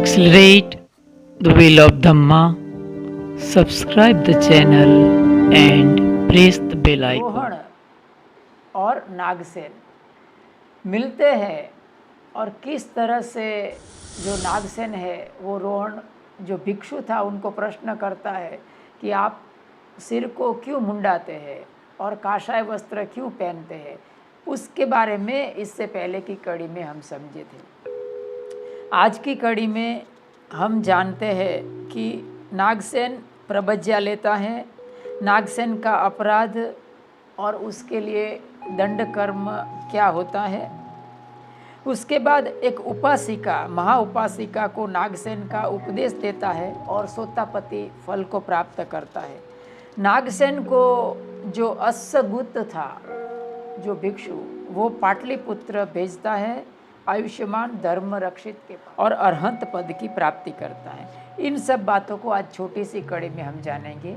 accelerate the wheel of Dhamma, subscribe the channel and press the bell icon. Rohan और नागसेन मिलते हैं और किस तरह से जो नागसेन है वो रोहण जो भिक्षु था उनको प्रश्न करता है कि आप सिर को क्यों मुंडाते हैं और काषाय वस्त्र क्यों पहनते हैं, उसके बारे में इससे पहले की कड़ी में हम समझे थे। आज की कड़ी में हम जानते हैं कि नागसेन प्रबज्या लेता है, नागसेन का अपराध और उसके लिए दंड कर्म क्या होता है। उसके बाद एक उपासिका महाउपासिका को नागसेन का उपदेश देता है और सोतापति फल को प्राप्त करता है। नागसेन को जो अस्सगुत था जो भिक्षु वो पाटलिपुत्र भेजता है, आयुष्मान धर्म रक्षित के और अरहंत पद की प्राप्ति करता है। इन सब बातों को आज छोटी सी कड़ी में हम जानेंगे।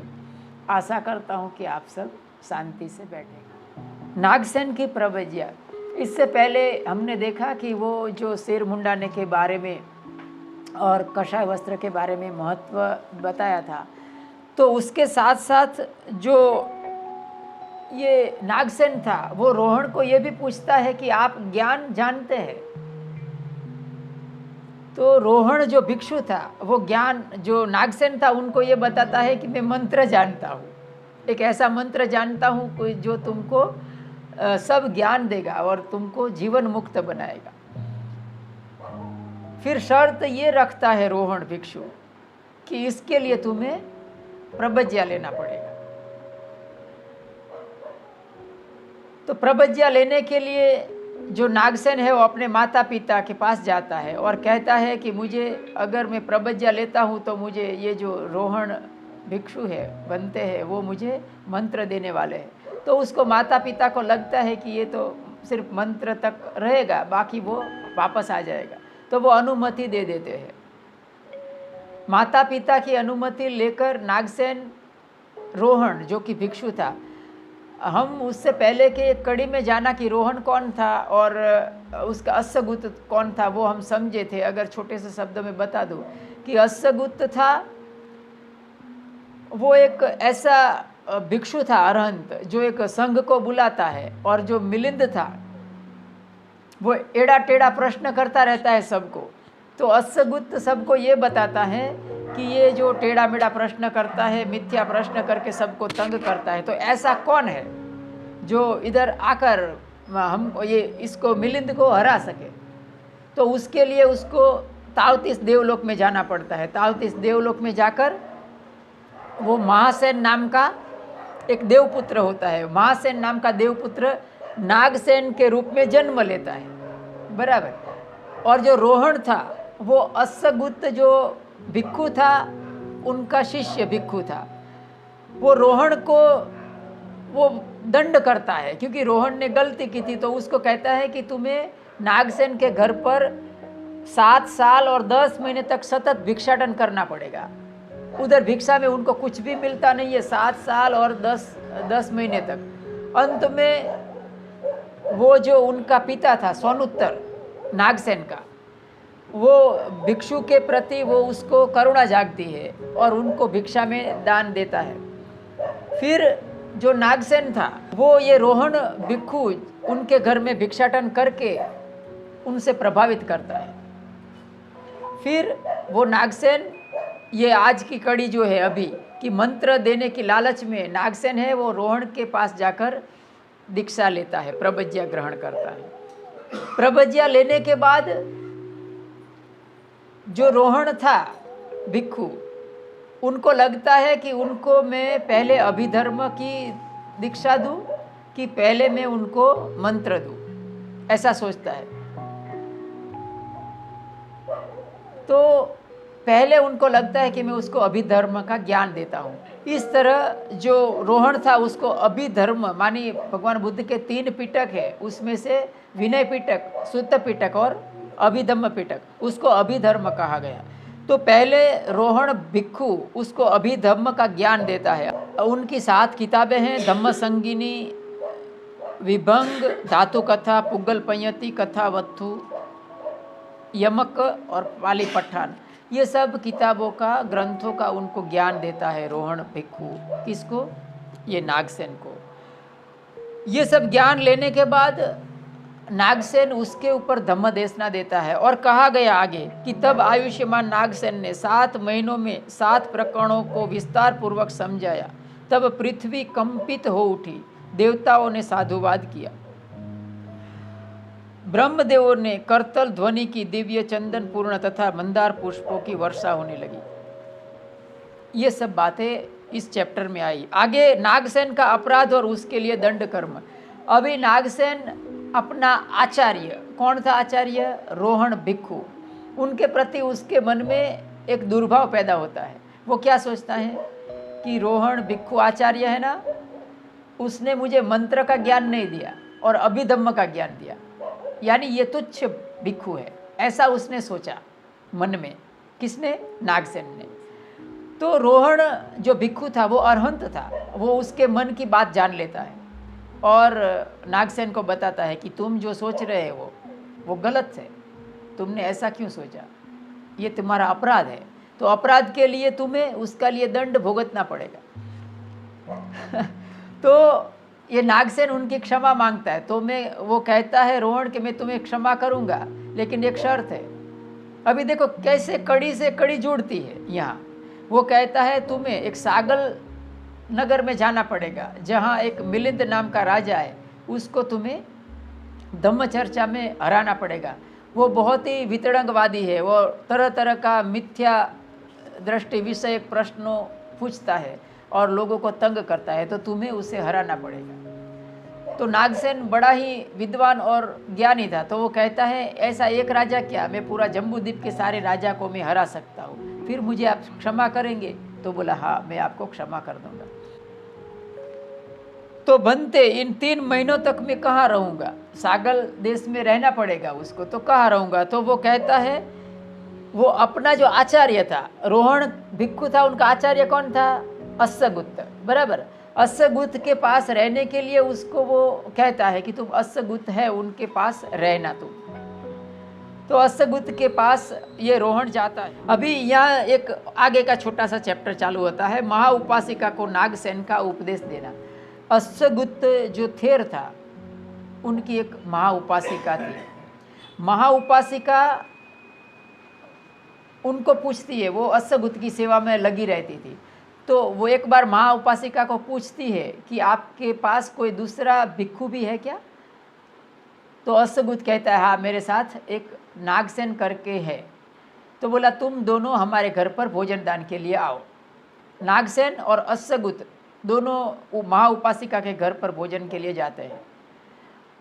आशा करता हूँ कि आप सब शांति से बैठेंगे। नागसेन की प्रबज्या, इससे पहले हमने देखा कि वो जो सिर मुंडाने के बारे में और कषाय वस्त्र के बारे में महत्व बताया था, तो उसके साथ साथ जो ये नागसेन था वो रोहण को ये भी पूछता है कि आप ज्ञान जानते हैं। तो रोहण जो भिक्षु था वो ज्ञान, जो नागसेन था उनको ये बताता है कि मैं मंत्र जानता हूँ, एक ऐसा मंत्र जानता हूँ कोई जो तुमको सब ज्ञान देगा और तुमको जीवन मुक्त बनाएगा। फिर शर्त ये रखता है रोहण भिक्षु कि इसके लिए तुम्हें प्रबज्या लेना पड़ेगा। तो प्रबज्या लेने के लिए जो नागसेन है वो अपने माता पिता के पास जाता है और कहता है कि मुझे, अगर मैं प्रबज्या लेता हूँ तो मुझे ये जो रोहण भिक्षु है बनते हैं वो मुझे मंत्र देने वाले हैं। तो उसको माता पिता को लगता है कि ये तो सिर्फ मंत्र तक रहेगा, बाकी वो वापस आ जाएगा, तो वो अनुमति दे देते हैं। माता पिता की अनुमति लेकर नागसेन रोहण जो कि भिक्षु था, हम उससे पहले के कड़ी में जाना कि रोहण कौन था और उसका अस्सगुत कौन था वो हम समझे थे। अगर छोटे से शब्दों में बता दूं कि अस्सगुत था वो एक ऐसा भिक्षु था अरहंत जो एक संघ को बुलाता है, और जो मिलिंद था वो एड़ा टेढ़ा प्रश्न करता रहता है सबको। तो अस्सगुत सबको ये बताता है कि ये जो टेढ़ा मेढ़ा प्रश्न करता है, मिथ्या प्रश्न करके सबको तंग करता है, तो ऐसा कौन है जो इधर आकर हम ये इसको मिलिंद को हरा सके। तो उसके लिए उसको तावतीस देवलोक में जाना पड़ता है। तावतीस देवलोक में जाकर वो महासेन नाम का एक देवपुत्र होता है। महासेन नाम का देवपुत्र नागसेन के रूप में जन्म लेता है, बराबर। और जो रोहण था वो अस्सगुत जो भिक्षु था उनका शिष्य भिक्षु था। वो रोहण को वो दंड करता है क्योंकि रोहण ने गलती की थी। तो उसको कहता है कि तुम्हें नागसेन के घर पर 7 साल और 10 महीने तक सतत भिक्षाटन करना पड़ेगा। उधर भिक्षा में उनको कुछ भी मिलता नहीं है 7 साल और 10 महीने तक। अंत में वो जो उनका पिता था सोनुत्तर नागसेन का, वो भिक्षु के प्रति वो उसको करुणा जागती है और उनको भिक्षा में दान देता है। फिर जो नागसेन था वो ये रोहण भिक्षु उनके घर में भिक्षाटन करके उनसे प्रभावित करता है। फिर वो नागसेन, ये आज की कड़ी जो है अभी कि मंत्र देने की लालच में नागसेन है वो रोहण के पास जाकर दीक्षा लेता है, प्रबज्या ग्रहण करता है। प्रबज्या लेने के बाद जो रोहण था भिक्षु, उनको लगता है कि उनको मैं पहले अभिधर्म की दीक्षा दूं कि पहले मैं उनको मंत्र दूं, ऐसा सोचता है। तो पहले उनको लगता है कि मैं उसको अभिधर्म का ज्ञान देता हूँ। इस तरह जो रोहण था उसको अभिधर्म, मानी भगवान बुद्ध के 3 पिटक है, उसमें से विनय पिटक, सुत्त पिटक और अभिधम्म पिटक, उसको अभिधर्म कहा गया। तो पहले रोहण भिक्षु उसको अभिधम्म का ज्ञान देता है। उनकी 7 किताबें हैं, धम्म संगीनी, विभंग, धातु कथा, पुग्गल पंयति, कथा वत्थु, यमक और पाली पठान। ये सब किताबों का, ग्रंथों का उनको ज्ञान देता है रोहण भिक्खु। किसको? ये नागसेन को। ये सब ज्ञान लेने के बाद नागसेन उसके ऊपर धम्मदेशना देता है और कहा गया आगे कि तब आयुष्मान नागसेन ने 7 महीनों में 7 प्रकरणों को विस्तार पूर्वक समझाया। तब पृथ्वी कंपित हो उठी, देवताओं ने साधुवाद किया, ब्रह्मदेवों ने करतल ध्वनि की, दिव्य चंदन पूर्ण तथा मंदार पुष्पों की वर्षा होने लगी। ये सब बातें इस चैप्टर में आई। आगे नागसेन का अपराध और उसके लिए दंड कर्म। अभी नागसेन अपना आचार्य, कौन था आचार्य? रोहण भिक्खु। उनके प्रति उसके मन में एक दुर्भाव पैदा होता है। वो क्या सोचता है कि रोहण भिक्खु आचार्य है ना, उसने मुझे मंत्र का ज्ञान नहीं दिया और अभिधम्म का ज्ञान दिया, यानी ये तुच्छ भिक्खु है, ऐसा उसने सोचा मन में। किसने? नागसेन ने। तो रोहण जो भिक्खु था वो अरहंत था, वो उसके मन की बात जान लेता है और नागसेन को बताता है कि तुम जो सोच रहे हो वो गलत है, तुमने ऐसा क्यों सोचा, ये तुम्हारा अपराध है, तो अपराध के लिए तुम्हें उसका लिए दंड भुगतना पड़ेगा। तो ये नागसेन उनकी क्षमा मांगता है। तो वो कहता है रोहण कि मैं तुम्हें क्षमा करूंगा, लेकिन एक शर्त है। अभी देखो कैसे कड़ी से कड़ी जुड़ती है यहाँ। वो कहता है तुम्हें एक सागल नगर में जाना पड़ेगा, जहाँ एक मिलिंद नाम का राजा है, उसको तुम्हें धम्म चर्चा में हराना पड़ेगा। वो बहुत ही वितरंगवादी है, वो तरह तरह का मिथ्या दृष्टि विषयक प्रश्नों पूछता है और लोगों को तंग करता है, तो तुम्हें उसे हराना पड़ेगा। तो नागसेन बड़ा ही विद्वान और ज्ञानी था, तो वो कहता है ऐसा एक राजा क्या, मैं पूरा जम्बूद्वीप के सारे राजा को मैं हरा सकता हूँ, फिर मुझे आप क्षमा करेंगे? तो बोला हाँ, मैं आपको क्षमा कर दूंगा। तो बनते इन 3 महीनों तक मैं कहाँ रहूँगा, सागल देश में रहना पड़ेगा उसको, तो कहाँ रहूँगा? तो वो कहता है, वो अपना जो आचार्य था, रोहण भिक्खु था, उनका आचार्य कौन था? अस्सगुत्त, बराबर। अस्सगुत्त के पास रहने के लिए उसको वो कहता है कि तुम अस्सगुत्त है, उनके पास रहना तुम। तो अस्सगुत्त के पास ये रोहण जाता है। अभी यहाँ एक आगे का छोटा सा चैप्टर चालू होता है, महाउपासिका को नागसेन का उपदेश देना। अस्सगुत्त जो थेर था, उनकी एक महाउपासिका थी। महाउपासिका उनको पूछती है, वो अस्सगुत्त की सेवा में लगी रहती थी, तो वो एक बार महाउपासिका को पूछती है कि आपके पास कोई दूसरा भिक्खु भी है क्या? तो अस्सगुत्त कहता है हाँ, मेरे साथ एक नागसेन करके है। तो बोला तुम दोनों हमारे घर पर भोजन दान के लिए आओ। नागसेन और अस्सगुत्त दोनों महाउपासिका के घर पर भोजन के लिए जाते हैं।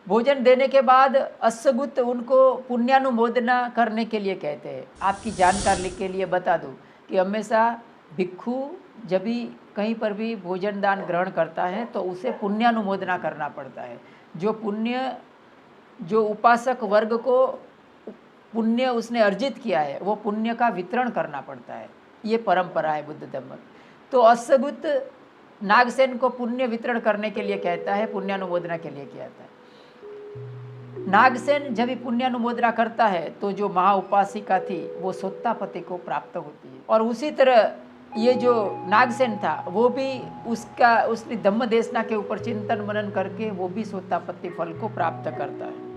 भोजन देने के बाद अस्सगुत्त उनको पुण्यानुमोदना करने के लिए कहते हैं। आपकी जानकारी के लिए बता दूं कि हमेशा भिक्खु जब भी कहीं पर भी भोजन दान ग्रहण करता है तो उसे पुण्यानुमोदना करना पड़ता है। जो पुण्य, जो उपासक वर्ग को पुण्य उसने अर्जित किया है, वो पुण्य का वितरण करना पड़ता है। ये परंपरा है बुद्ध धर्म। तो अस्सगुत्त नागसेन को पुण्य वितरण करने के लिए कहता है, पुण्यानुमोदना के लिए कहता है। नागसेन जब भी पुण्यानुमोदना करता है तो जो महाउपासिका थी वो सोत्तापति को प्राप्त होती है। और उसी तरह ये जो नागसेन था वो भी उसने धम्म देशना के ऊपर चिंतन मनन करके वो भी सोत्तापत्ति फल को प्राप्त करता है।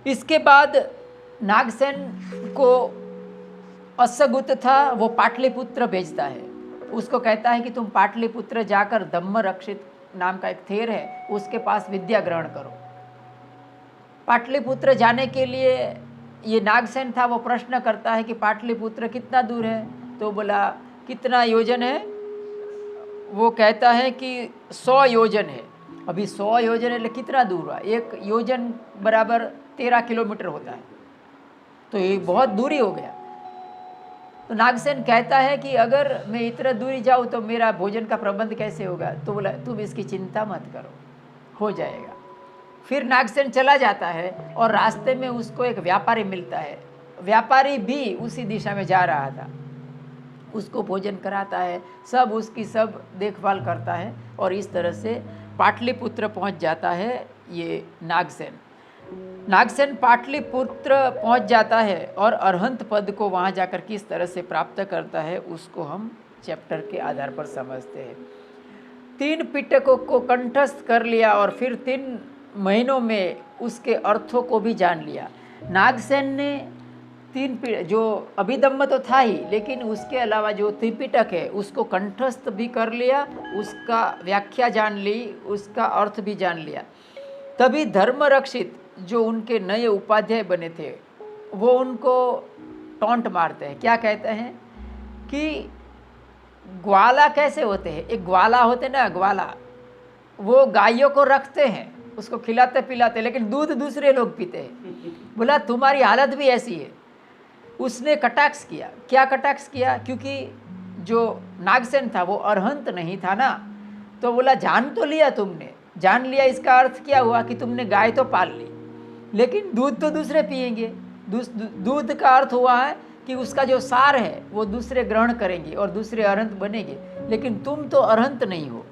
इसके बाद नागसेन को अस्सगुत्त था वो पाटलिपुत्र भेजता है। उसको कहता है कि तुम पाटलिपुत्र जाकर धम्म रक्षित नाम का एक थेर है, उसके पास विद्या ग्रहण करो। पाटलिपुत्र जाने के लिए ये नागसेन था, वो प्रश्न करता है कि पाटलिपुत्र कितना दूर है? तो बोला कितना योजन है? वो कहता है कि 100 योजन है। अभी 100 योजन है, कितना दूर हुआ? 1 योजन बराबर 13 किलोमीटर होता है, तो ये बहुत दूरी हो गया। तो नागसेन कहता है कि अगर मैं इतना दूरी जाऊँ तो मेरा भोजन का प्रबंध कैसे होगा? तो बोला तुम इसकी चिंता मत करो, हो जाएगा। फिर नागसेन चला जाता है और रास्ते में उसको एक व्यापारी मिलता है। व्यापारी भी उसी दिशा में जा रहा था, उसको भोजन कराता है, सब उसकी सब देखभाल करता है और इस तरह से पाटलिपुत्र पहुंच जाता है ये नागसेन। नागसेन पाटलिपुत्र पहुंच जाता है और अरहंत पद को वहां जाकर किस तरह से प्राप्त करता है उसको हम चैप्टर के आधार पर समझते हैं। 3 पिटकों को कंठस्थ कर लिया और फिर 3 महीनों में उसके अर्थों को भी जान लिया। नागसेन ने 3 जो अभिधम्म तो था ही, लेकिन उसके अलावा जो त्रिपिटक है उसको कंठस्थ भी कर लिया, उसका व्याख्या जान ली, उसका अर्थ भी जान लिया। तभी धर्म रक्षित जो उनके नए उपाध्याय बने थे वो उनको टॉन्ट मारते हैं। क्या कहते हैं कि ग्वाला कैसे होते हैं, एक ग्वाला होते ना, ग्वाला वो गायों को रखते हैं, उसको खिलाते पिलाते, लेकिन दूध दूसरे लोग पीते हैं। बोला तुम्हारी हालत भी ऐसी है। उसने कटाक्ष किया। क्या कटाक्ष किया? क्योंकि जो नागसेन था वो अरहंत नहीं था ना, तो बोला जान तो लिया तुमने, जान लिया, इसका अर्थ क्या हुआ कि तुमने गाय तो पाल ली, लेकिन दूध तो दूसरे पिएंगे। दूध का अर्थ हुआ है कि उसका जो सार है वो दूसरे ग्रहण करेंगे और दूसरे अरहंत बनेंगे, लेकिन तुम तो अरहंत नहीं हो।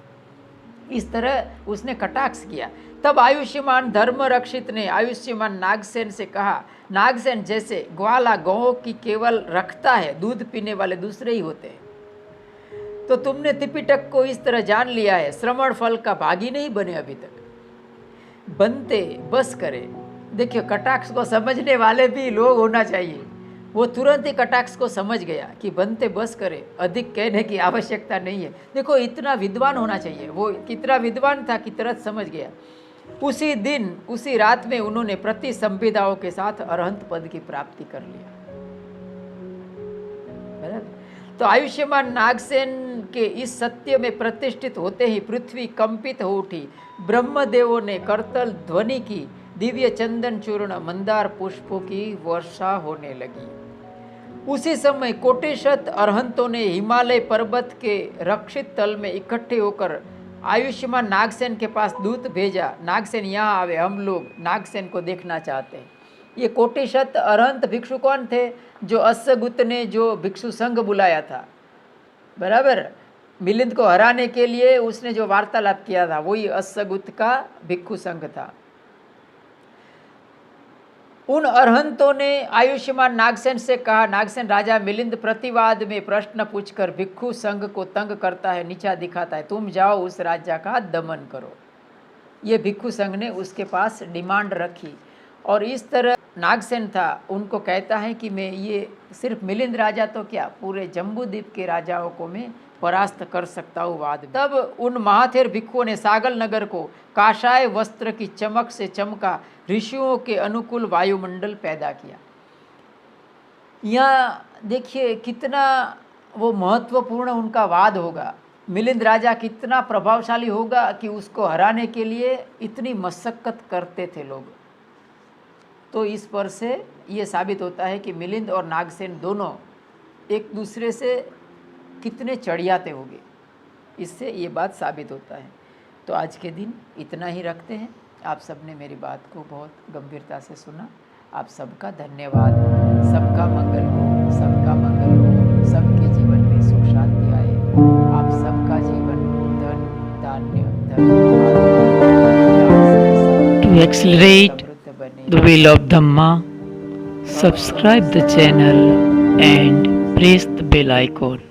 इस तरह उसने कटाक्ष किया। तब आयुष्मान धर्म रक्षित ने आयुष्मान नागसेन से कहा, नागसेन जैसे ग्वाला गौं की केवल रखता है, दूध पीने वाले दूसरे ही होते हैं, तो तुमने त्रिपिटक को इस तरह जान लिया है, श्रवण फल का भागी नहीं बने अभी तक, बनते बस करे। देखिए कटाक्ष को समझने वाले भी लोग होना चाहिए। वो तुरंत ही कटाक्ष को समझ गया कि बनते बस करे, अधिक कहने की आवश्यकता नहीं है। देखो इतना विद्वान होना चाहिए। वो कितना विद्वान था कि तुरंत समझ गया। उसी दिन उसी रात में उन्होंने प्रति संविदाओं के साथ अरहंत पद की प्राप्ति कर लिया। तो आयुष्मान नागसेन के इस सत्य में प्रतिष्ठित होते ही पृथ्वी कंपित हो उठी। ब्रह्मदेवों ने करतल ध्वनि की, दिव्य चंदन चूर्ण मंदार पुष्पों की वर्षा होने लगी। उसी समय कोटिशत अरहंतों ने हिमालय पर्वत के रक्षित तल में इकट्ठे होकर आयुष्मान नागसेन के पास दूत भेजा, नागसेन यहाँ आवे, हम लोग नागसेन को देखना चाहते हैं। ये कोटिशत अरहंत भिक्षु कौन थे? जो अस्सगुत ने जो भिक्षु संघ बुलाया था, बराबर, मिलिंद को हराने के लिए उसने जो वार्तालाप किया था वही अस्सगुत का भिक्षु संघ था। उन अरहंतों ने आयुष्मान नागसेन से कहा, नागसेन राजा मिलिंद प्रतिवाद में प्रश्न पूछकर भिक्षु संघ को तंग करता है, नीचा दिखाता है, तुम जाओ उस राजा का दमन करो। ये भिक्षु संघ ने उसके पास डिमांड रखी और इस तरह नागसेन था उनको कहता है कि मैं ये सिर्फ मिलिंद राजा तो क्या पूरे जम्बूद्वीप के राजाओं को मैं परास्त कर सकता हूँ वाद में। तब उन महाथेर भिक्षुओं ने सागल नगर को काशाय वस्त्र की चमक से चमका, ऋषियों के अनुकूल वायुमंडल पैदा किया। यहाँ देखिए कितना वो महत्वपूर्ण उनका वाद होगा। मिलिंद राजा कितना प्रभावशाली होगा कि उसको हराने के लिए इतनी मशक्कत करते थे लोग। तो इस पर से ये साबित होता है कि मिलिंद और नागसेन दोनों एक दूसरे से कितने चढ़ियाते होंगे, इससे ये बात साबित होता है। तो आज के दिन इतना ही रखते हैं। आप सबने मेरी बात को बहुत गंभीरता से सुना। आप सबका धन्यवाद। सबका मंगल हो, सबका मंगल हो, सबके जीवन में सुख शांति आए। आप सबका जीवन धन धान्य To accelerate the wheel of Dhamma, subscribe the channel and press the bell icon.